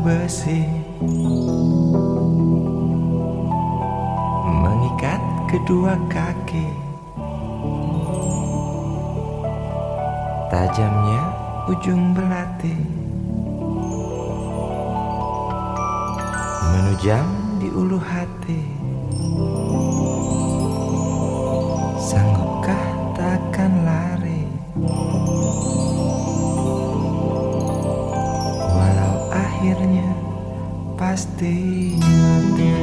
besi mengikat kedua kaki. Tajamnya ujung belati menujam di ulu hati. Sanggupkah takkan lari, walau akhirnya pasti mati.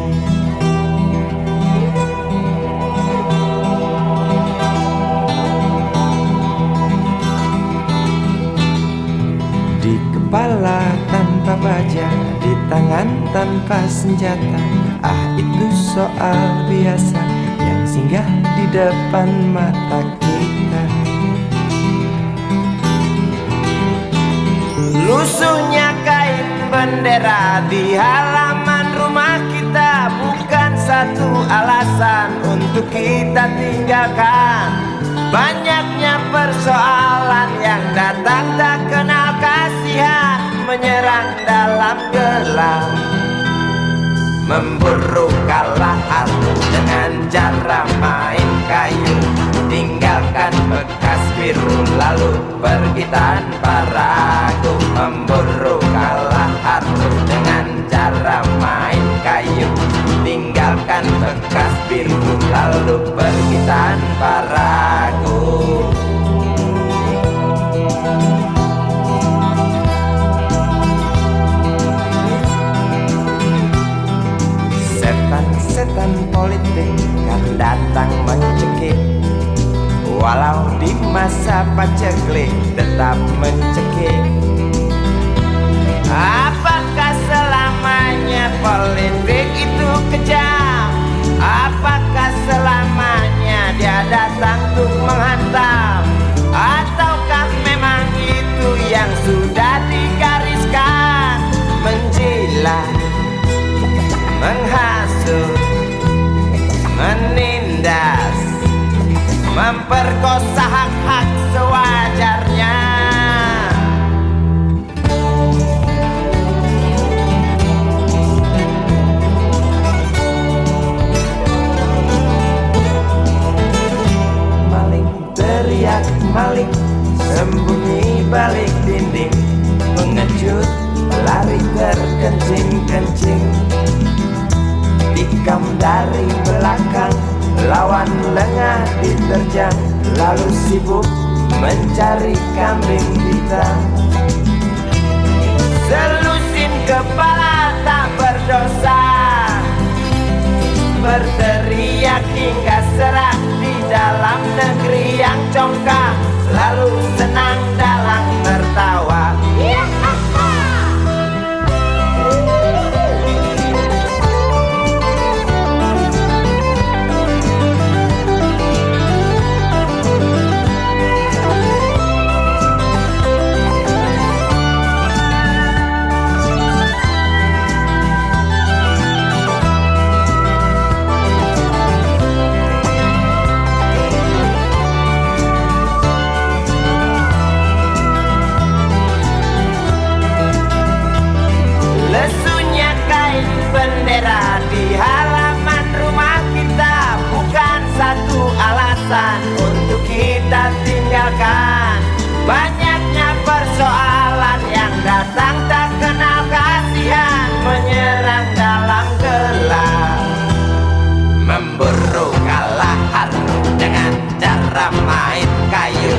Di kepala tanpa baja, di tangan tanpa senjata. Ah, itu soal biasa yang singgah di depan mata kita. Lusuhnya kain bendera di halaman rumah kita bukan satu alasan untuk kita tinggalkan. Banyaknya persoalan yang datang tak kenal kasihan, menyerang dalam gelap, memburu kalah harus dengan cara main kayu. Tinggalkan bekas biru lalu pergi tanpa ragu, memburu kalah harus dengan cara main kayu. Tinggalkan bekas biru lalu pergi tanpa ragu. Setan politik kan datang mencekik, walau di masa paceklik tetap mencekik. Apakah selamanya politik itu kejam? Apakah selamanya dia datang untuk menghantam? Ataukah memang itu yang sudah digariskan? Menjilat, menghasut, menindas, memperkosa hak-hak sewajarnya. Maling teriak maling, sembunyi balik dinding, pengecut lari terkencing-kencing. Tikam dari belakang, lawan lengah diterjang, lalu sibuk mencari kambing hitam. Selusin kepala tak berdosa, berteriak hingga serak di dalam negeri yang congkak, lalu senang dalam tertawa. Bendera di halaman rumah kita bukan satu alasan untuk kita tinggalkan. Banyaknya persoalan yang datang tak kenal kasihan, menyerang dalam gelap, memburu kalah harus dengan cara main kayu.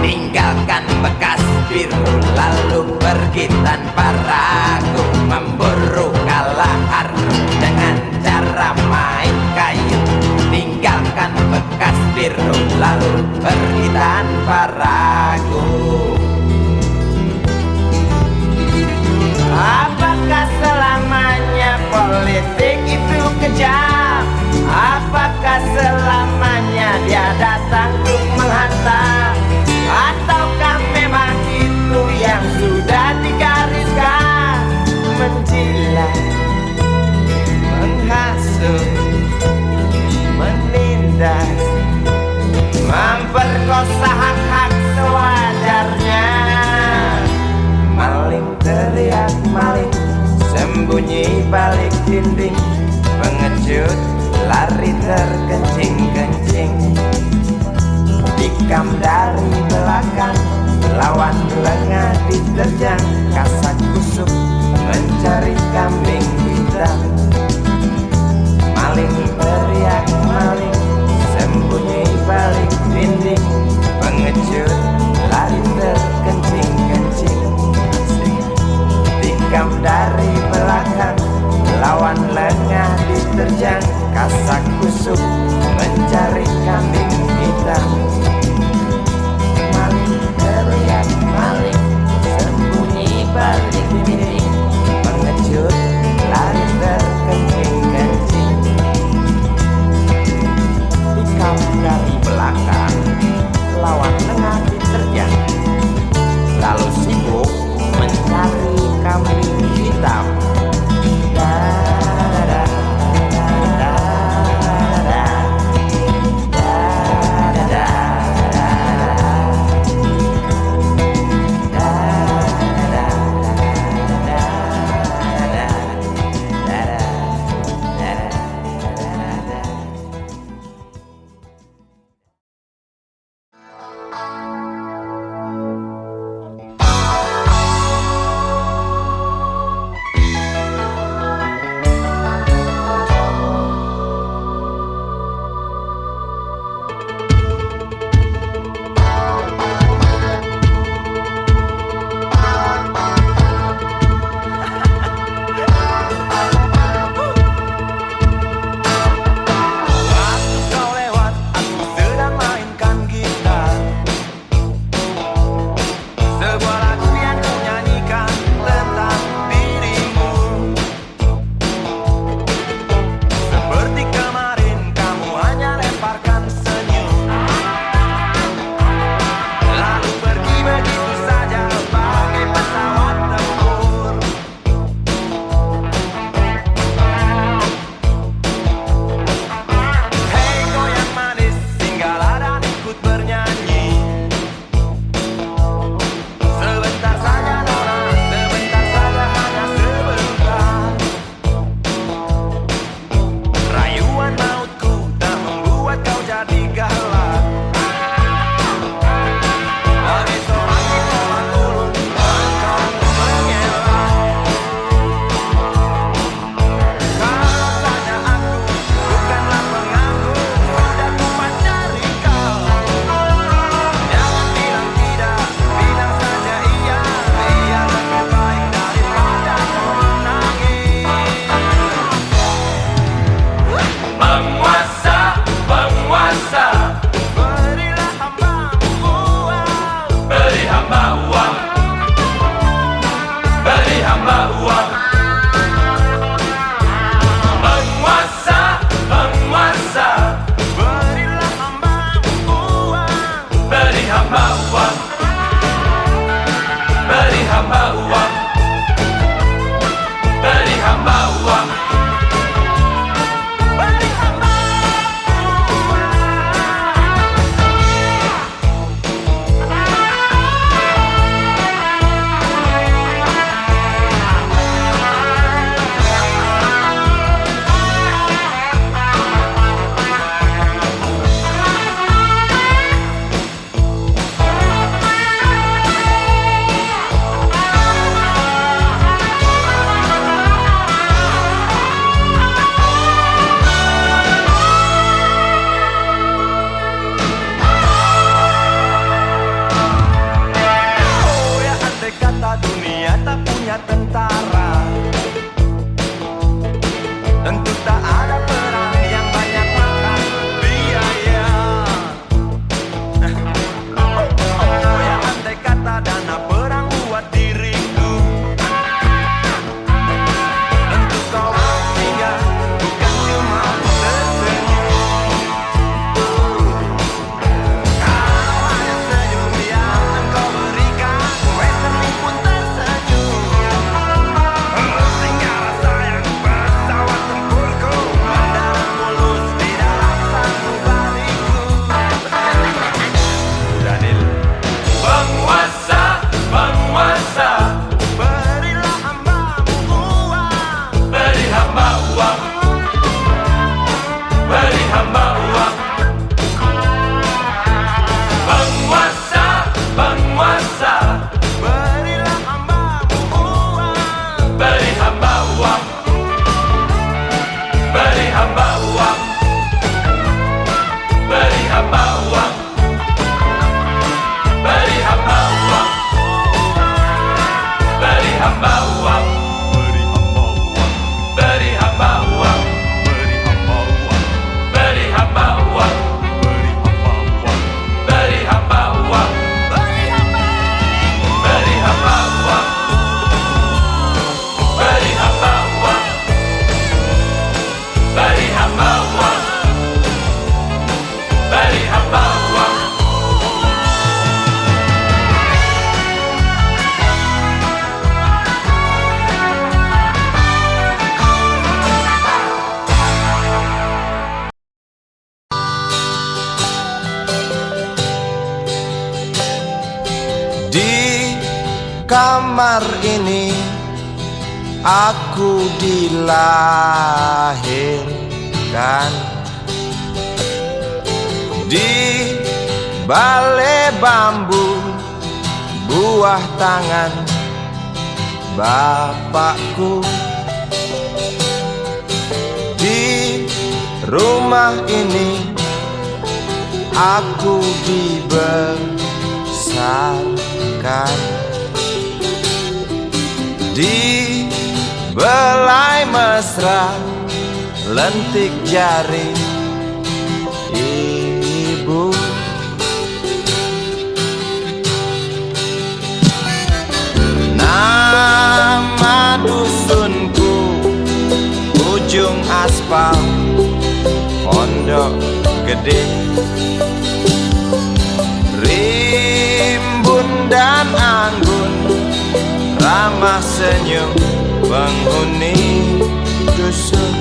Tinggalkan bekas biru lalu pergi tanpa ragu, memburu kalah harus dengan cara main kayu. Tinggalkan bekas biru lalu pergi tanpa ragu. Apakah selamanya politik itu kejam? Apakah selamanya dia datang untuk menghantam? Ataukah memang itu yang sudah digariskan? Menjilat, menghasut, menindas, memperkosa hak-hak dinding, pengecut lari terkencing-kencing. Tikam dari belakang, lawan lengah diterjang. Kasak kusuk mencari kambing hitam. Maling teriak maling, sembunyi balik dinding, pengecut lari terkencing-kencing. Tikam dari belakang, lawan lengah diterjang. Kasak kusuk mencari kambing hitam. Maling teriak maling, sembunyi balik dinding, pengecut lari terkencing-kencing. Tikam dari belakang, lawan lengah diterjang. Lalu sibuk mencari kambing hitam. kamar ini aku dilahirkan. Di balai bambu buah tangan bapakku. Di rumah ini aku dibesarkan. Di belai mesra lentik jari ibu. Nama dusunku ujung aspal Pondok Gede. Rimbun dan anggun ramah senyum penghuni dusun.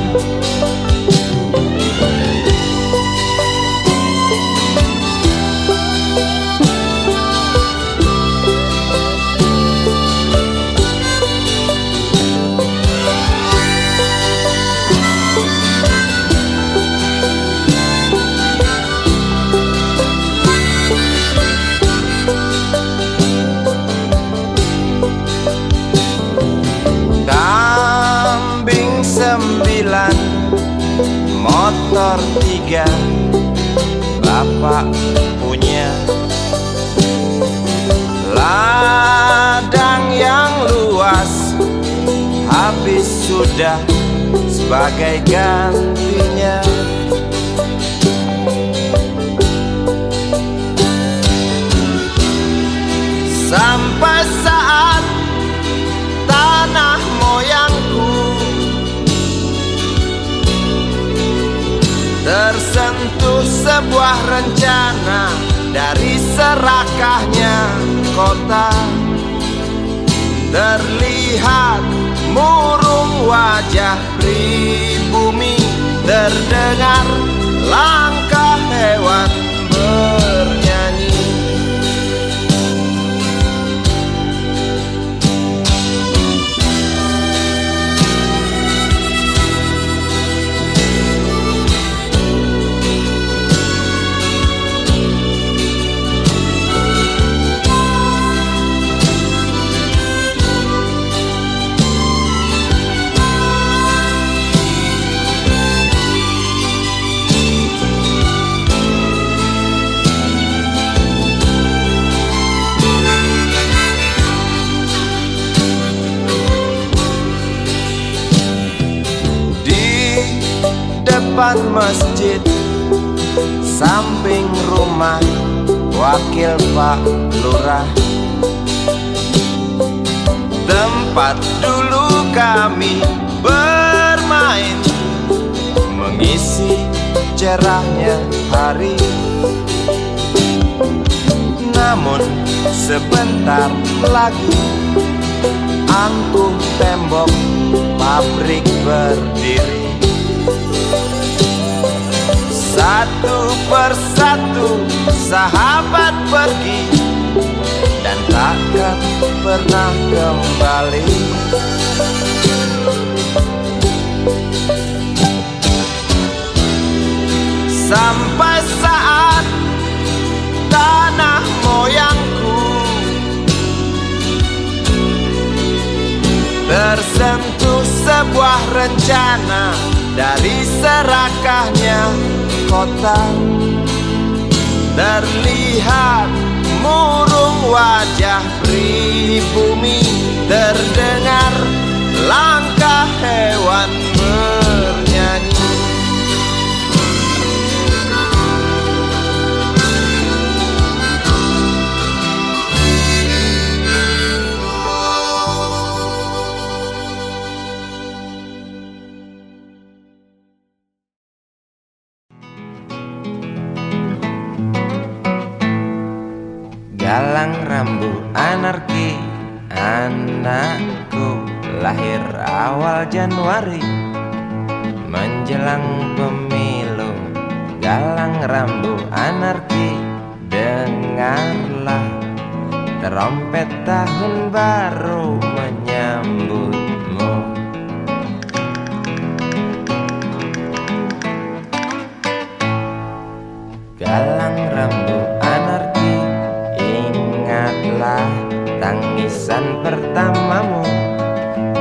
Kambing 9, motor 3 bapak punya. Ladang yang luas habis sudah sebagai gantinya. Sampai saat tanah moyangku tersentuh sebuah rencana dari serakahnya kota. Terlihat murung wajah pribumi, terdengar langkah hewan bernyanyi. Depan masjid samping rumah wakil Pak Lurah, tempat dulu kami bermain mengisi cerahnya hari. Namun sebentar lagi angkuh tembok pabrik berdiri. Satu persatu sahabat pergi dan takkan pernah kembali. Sampai saat tanah moyangku tersentuh sebuah rencana dari serakahnya kota. Terlihat murung wajah pribumi, terdengar langkah hewan bernyanyi. Galang rambu anarki, anakku lahir awal Januari menjelang pemilu. Galang rambu anarki, dengarlah Terompet tahun baru menyambutmu. Galang rambu anarki, ingatlah tangisan pertamamu.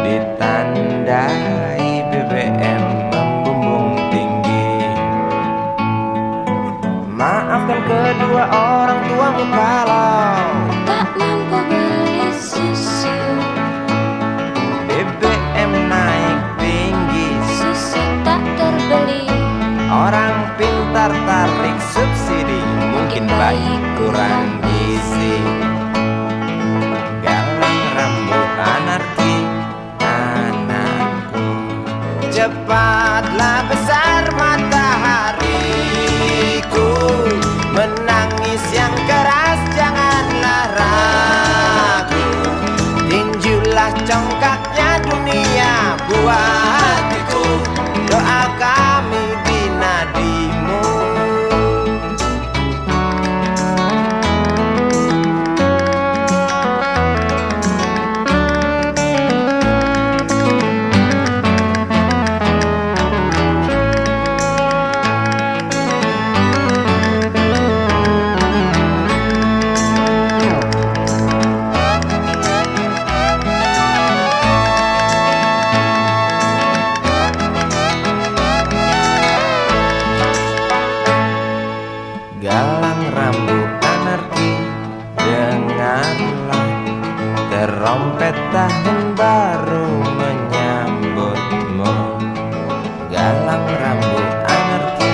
Ditandai BBM membumbung tinggi. Maafkan kedua orang tuamu kalau tak mampu beli susu. BBM naik tinggi, Susu tak terbeli. orang pintar tarik subsidi, mungkin baik kurang gizi. Galang rambut anarki, anakku. Cepatlah besar matahariku, menangis yang keras janganlah ragu. Tinjulah congkaknya dunia buah hatiku, doa kami di nadimu. Galang rambut anarki, dengarlah terompet tahun baru menyambutmu. Galang rambut anarki,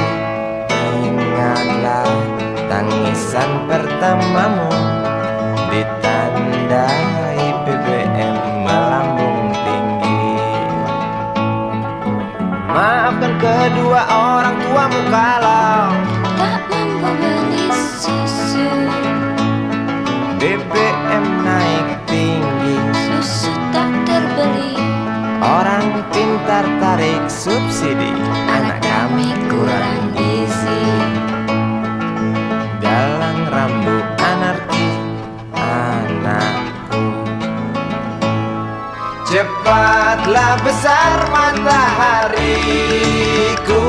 ingatlah tangisan pertamamu. Ditandai BBM melambung tinggi. Maafkan kedua orang tuamu kalau Tak mampu beli susu. BBM naik tinggi, Susu tak terbeli. orang pintar tarik subsidi, anak kami kurang gizi. Galang rambut anarki, anakku. Cepatlah besar matahariku,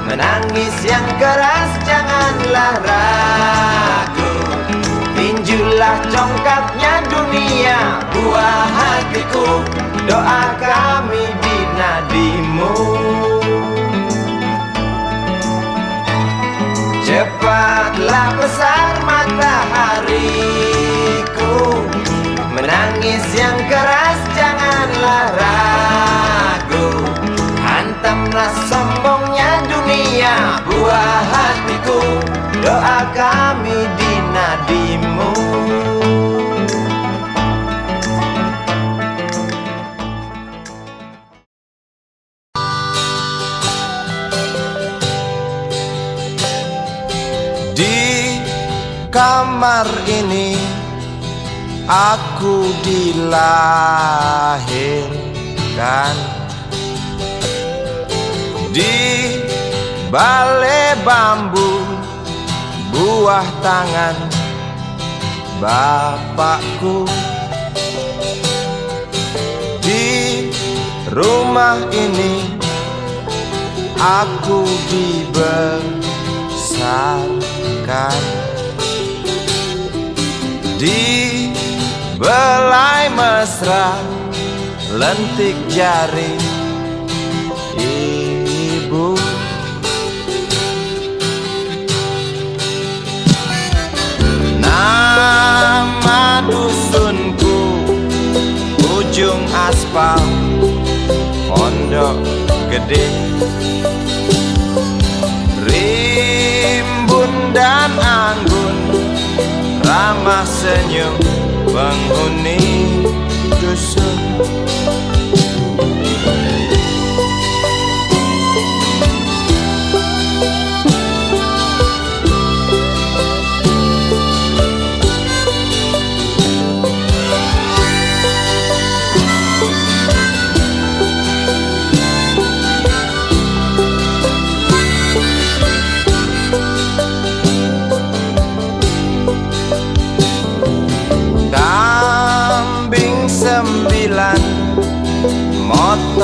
menangis yang keras janganlah ragu. Tinjulah congkaknya dunia buah hatiku, doa kami di nadimu. Cepatlah besar matahariku, menangis yang keras janganlah ragu. Hantamlah sombongnya dunia buah hatiku, doa kami di nadimu. Di kamar ini aku dilahirkan, di balai bambu buah tangan bapakku. Di rumah ini aku dibesarkan, di belai mesra lentik jari ibu. Nama dusunku ujung aspal Pondok Gede. Rimbun dan anggun ramah senyum penghuni dusun.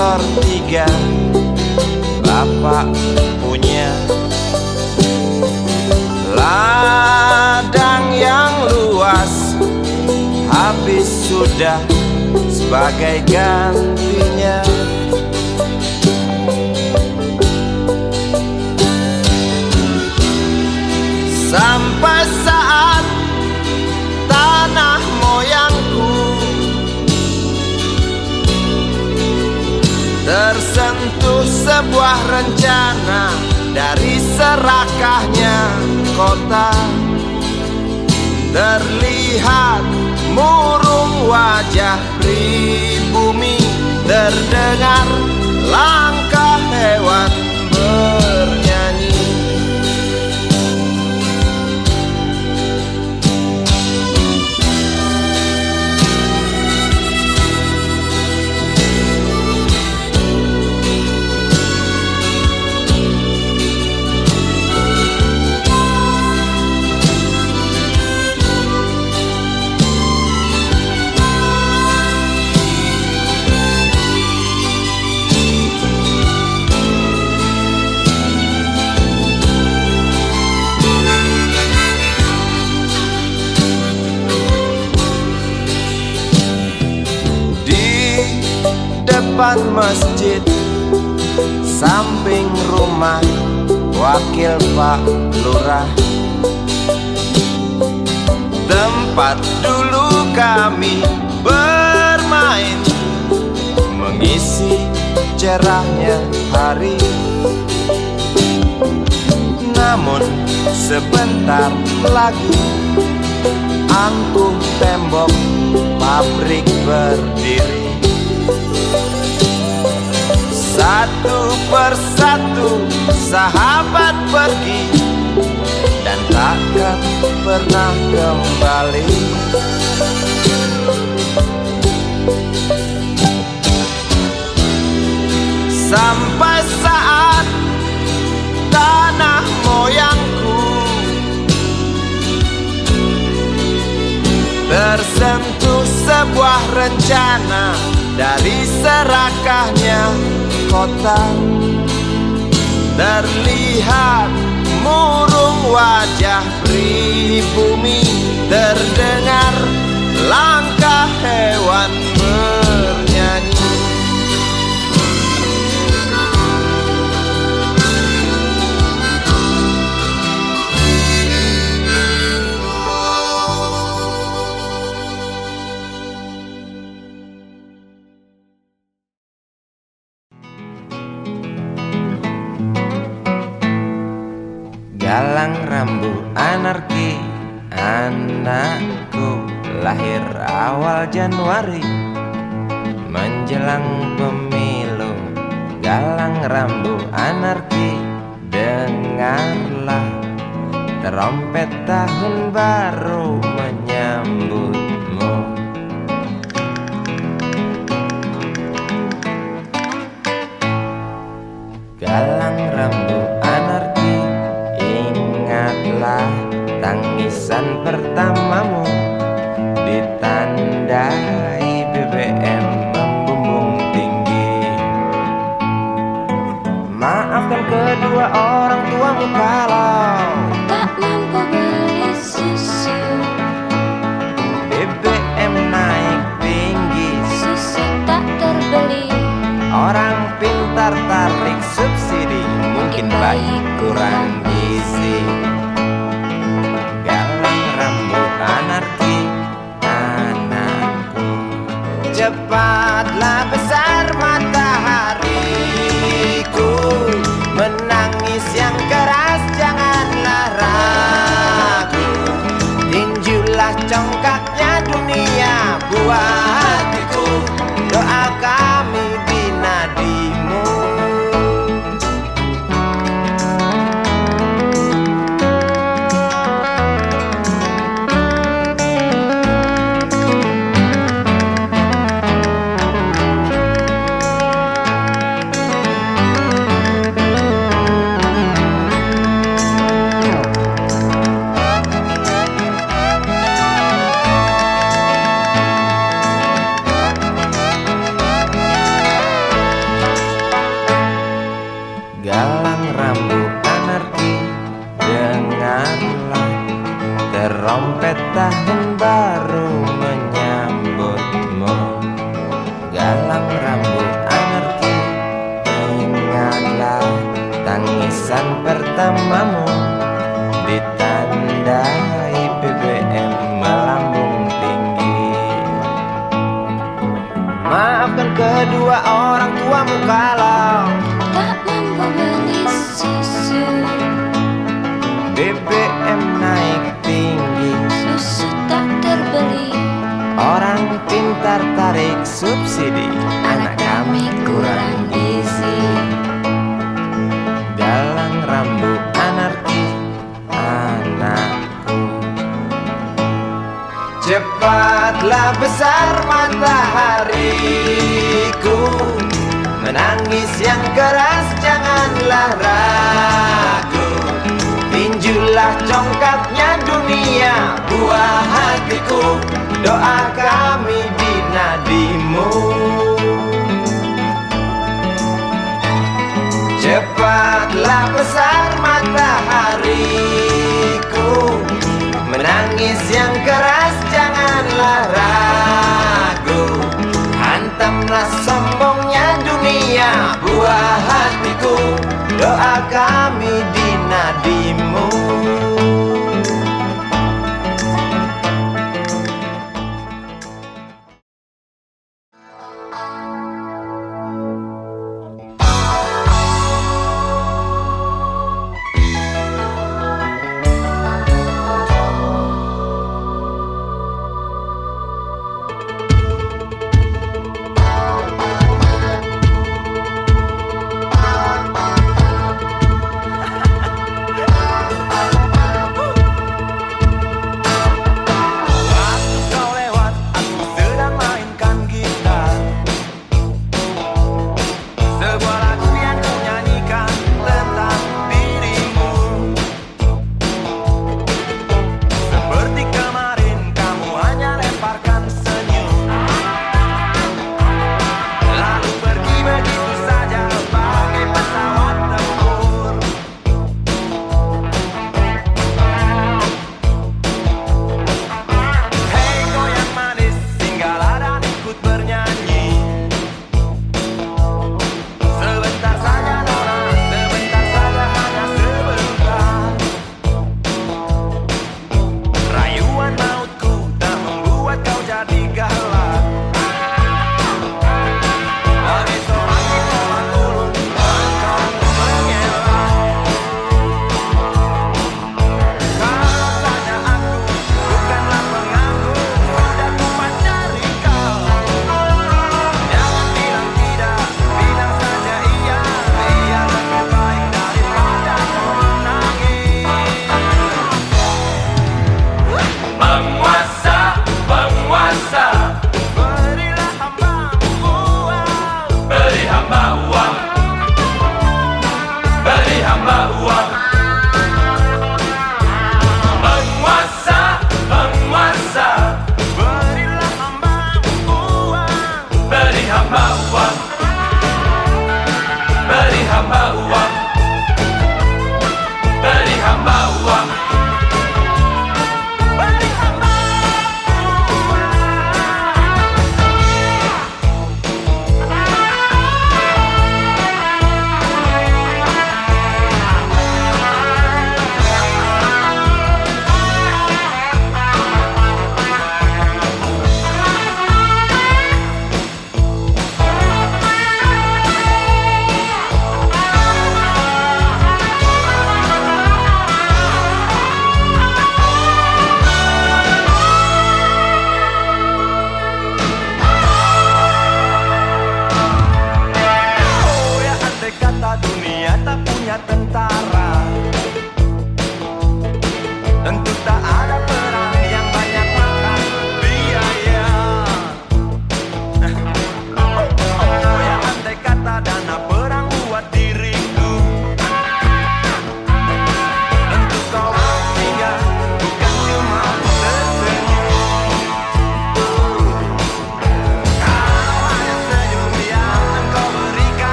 motor 3 Bapak punya. Ladang yang luas habis sudah sebagai gantinya. Sampai saat tanah moyangku tersentuh sebuah rencana dari serakahnya kota. Terlihat murung wajah pribumi, terdengar langkah hewan bernyanyi. Depan masjid, samping rumah wakil Pak Lurah, tempat dulu kami bermain, mengisi cerahnya hari. Namun sebentar lagi angkuh tembok pabrik berdiri. Satu persatu sahabat pergi dan takkan pernah kembali. Sampai saat tanah moyangku tersentuh sebuah rencana dari serakahnya kota. Terlihat murung wajah pribumi, terdengar langkah hewan bernyanyi. Galang rambu anarki, anakku lahir awal Januari menjelang pemilu. Galang rambu anarki, dengarlah trompet tahun baru menyambutmu. Galang rambu anarki, ingatlah tangisan pertamamu ditandai BBM membumbung tinggi. Maafkan kedua orang tuamu kalau tak mampu beli susu. BBM naik tinggi, Susu tak terbeli. orang pintar tarik subsidi, mungkin bayi kurang gizi. Galang rambut anarki, anakku, cepatlah besar matahariku. Menangis yang keras janganlah ragu, tinjulah congkaknya dunia buat hatiku. Doa kami di nadimu. Pesan pertamamu ditandai BBM melambung tinggi. Maafkan kedua orang tuamu kalau tak mampu beli susu. BBM naik tinggi, Susu tak terbeli. orang pintar tarik subsidi, Anak kami kurang gizi. galang rambut anarki anakku. Cepatlah besar matahariku, menangis yang keras janganlah ragu. Tinjulah congkaknya dunia, buah hatiku, doa kami di nadimu. Cepatlah besar matahariku, menangis yang keras janganlah ragu. Hantamlah sombongnya dunia, buah hatiku, doa kami di nadimu.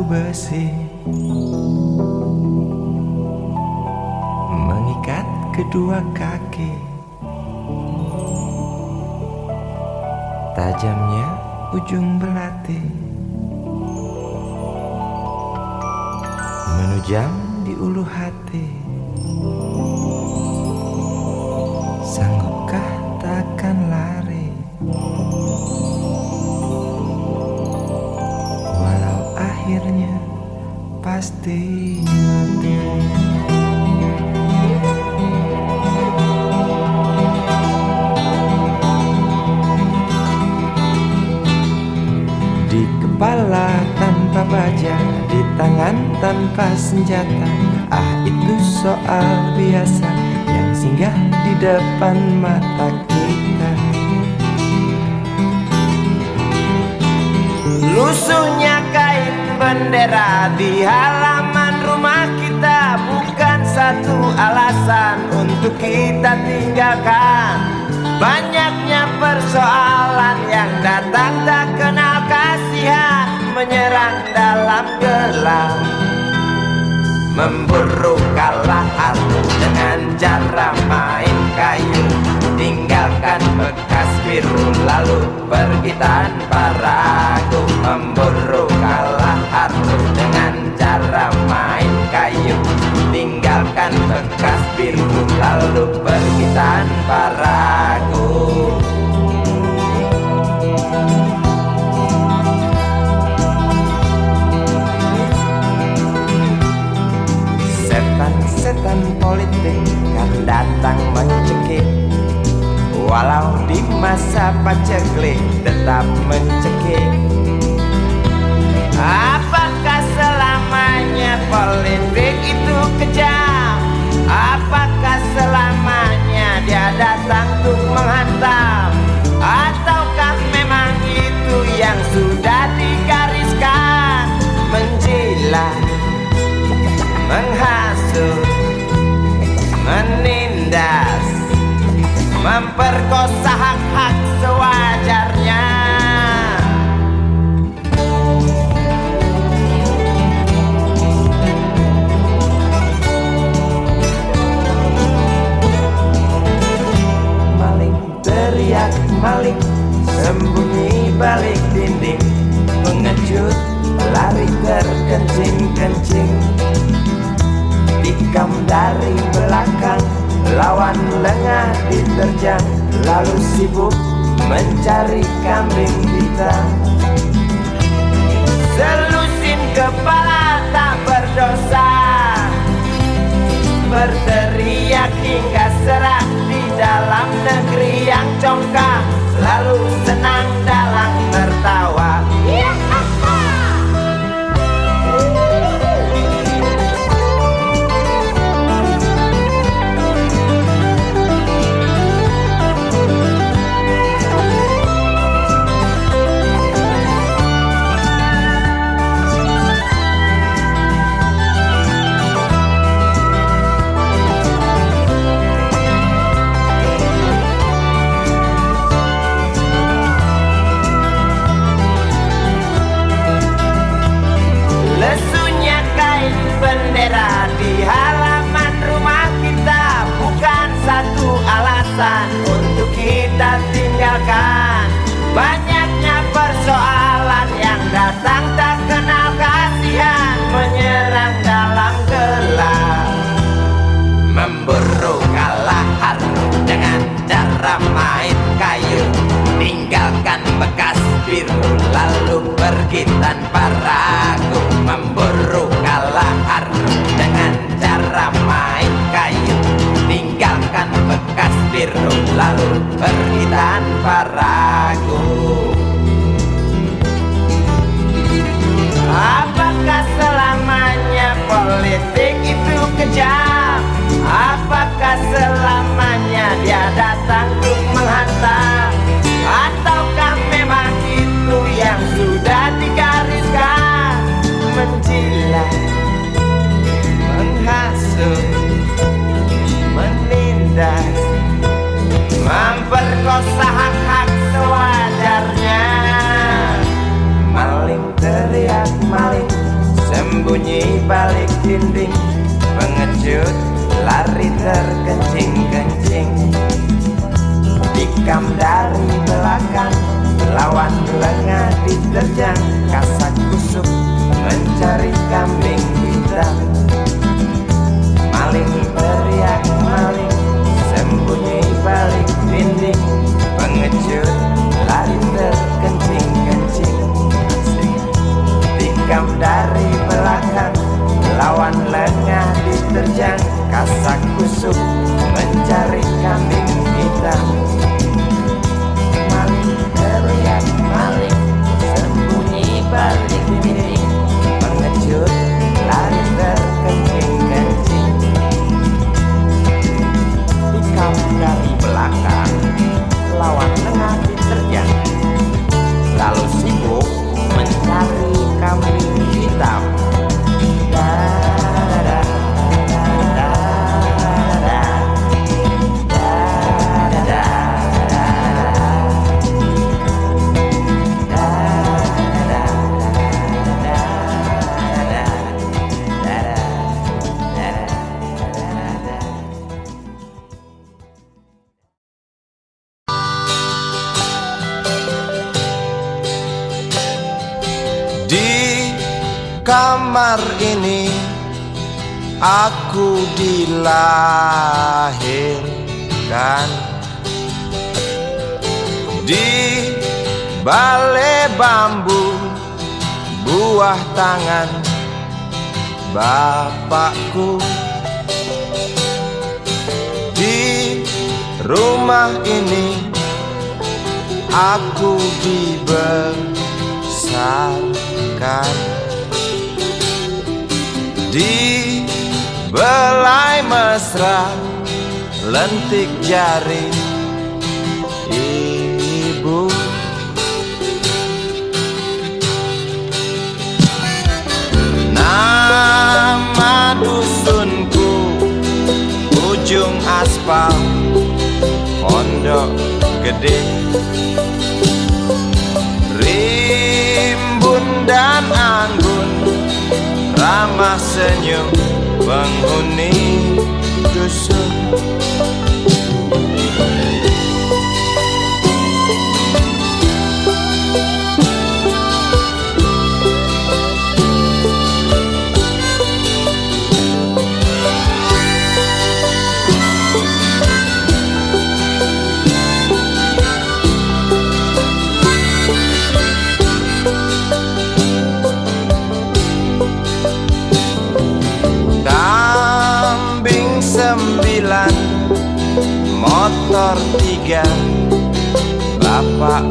besi mengikat kedua kaki. Tajamnya ujung belati menujam di ulu hati. Sanggupkah takkan lari, walau akhirnya pasti mati. Di kepala tanpa baja, di tangan tanpa senjata. Ah, itu soal biasa yang singgah di depan mata kita. Lusuhnya kain bendera di halaman rumah kita bukan satu alasan untuk kita tinggalkan. Banyaknya persoalan yang datang tak kenal kasihan, menyerang dalam gelap, memburu kalah harus dengan cara main kayu. Tinggalkan bekas biru lalu pergi tanpa ragu, memburu kalah harus dengan cara main kayu. Tinggalkan bekas biru lalu pergi tanpa ragu. Setan politik kan datang mencekik, walau di masa paceklik tetap mencekik. Apakah selamanya politik itu kejam? Apakah selamanya dia datang untuk menghantam? Ataukah memang itu yang sudah digariskan? Menjilat, menghasut, menindas, memperkosa hak-hak sewajarnya. Maling teriak maling, sembunyi balik dinding, pengecut lari terkencing-kencing. Tikam dari belakang, lawan lengah diterjang, lalu sibuk mencari kambing hitam. Selusin kepala tak berdosa, berteriak hingga serak di dalam negeri yang congkak, lalu senang dalam tertawa. Bendera di halaman rumah kita bukan satu alasan untuk kita tinggalkan. Banyaknya persoalan yang datang tak kenal kasihan, menyerang dalam gelap, memburu kalah harus dengan cara main kayu. Tinggalkan bekas biru lalu pergi tanpa ragu, memburu kalah harus dengan cara main kayu. Tinggalkan bekas biru lalu pergi tanpa ragu. Apakah selamanya politik itu kejam? Apakah selamanya dia datang untuk menghantam? Ataukah memang itu yang sudah digariskan? Menjilat, menghasut, menindas, memperkosa hak-hak sewajarnya. balik dinding, pengecut lari terkencing-kencing. Tikam dari belakang, lawan lengah diterjang, kasak kusuk mencari kambing hitam. Maling teriak maling, sembunyi balik dinding, pengecut lari terkencing-kencing. Tikam dari belakang, lawan lengah diterjang, kasak kusuk mencari kambing hitam. Maling teriak maling, sembunyi balik dinding, pengecut lari terkencing-kencing. Tikam dari belakang, lawan lengah diterjang, lalu sibuk mencari kambing hitam. Di kamar ini aku dilahirkan, di balai bambu buah tangan bapakku. Di rumah ini aku dibesarkan, di belai mesra lentik jari ibu. Nama dusunku ujung aspal Pondok Gede. Rimbun dan anggun ramah senyum penghuni dusun. Kambing 9, motor 3, bapak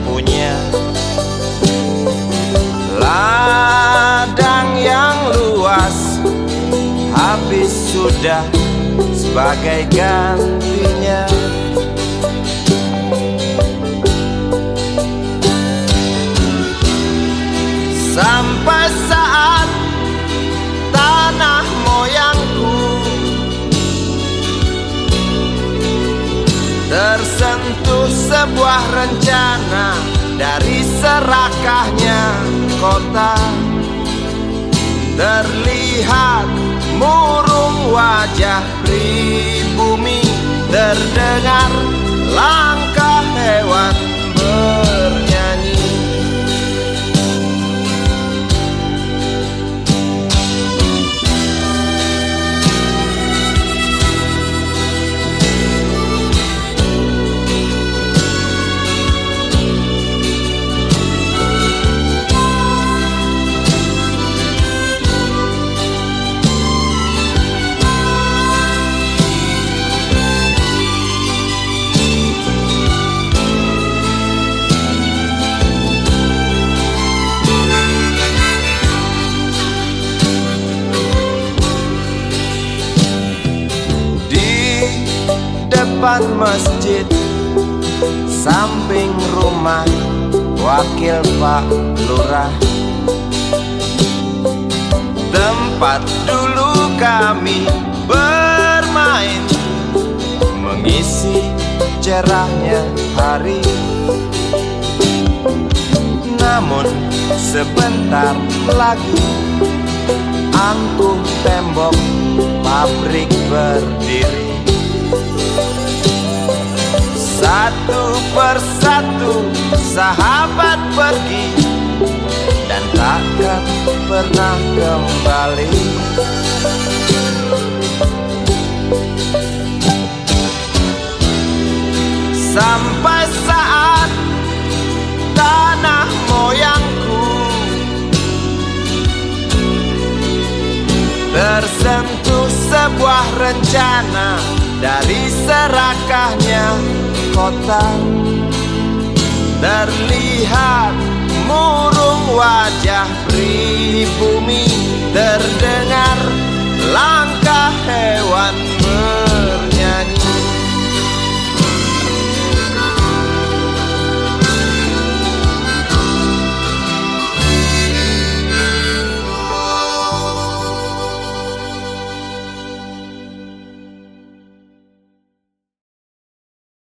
punya. Ladang yang luas habis sudah sebagai gantinya. Sampai saat tanah moyangku tersentuh sebuah rencana dari serakahnya kota. Terlihat murung wajah pribumi, terdengar langkah hewan bernyanyi. Depan masjid, samping rumah wakil Pak Lurah, tempat dulu kami bermain, mengisi cerahnya hari. Namun sebentar lagi angkuh tembok pabrik berdiri. Satu persatu sahabat pergi dan takkan pernah kembali. Sampai saat tanah moyangku tersentuh sebuah rencana dari serakahnya kota. Terlihat murung wajah pribumi, terdengar langkah hewan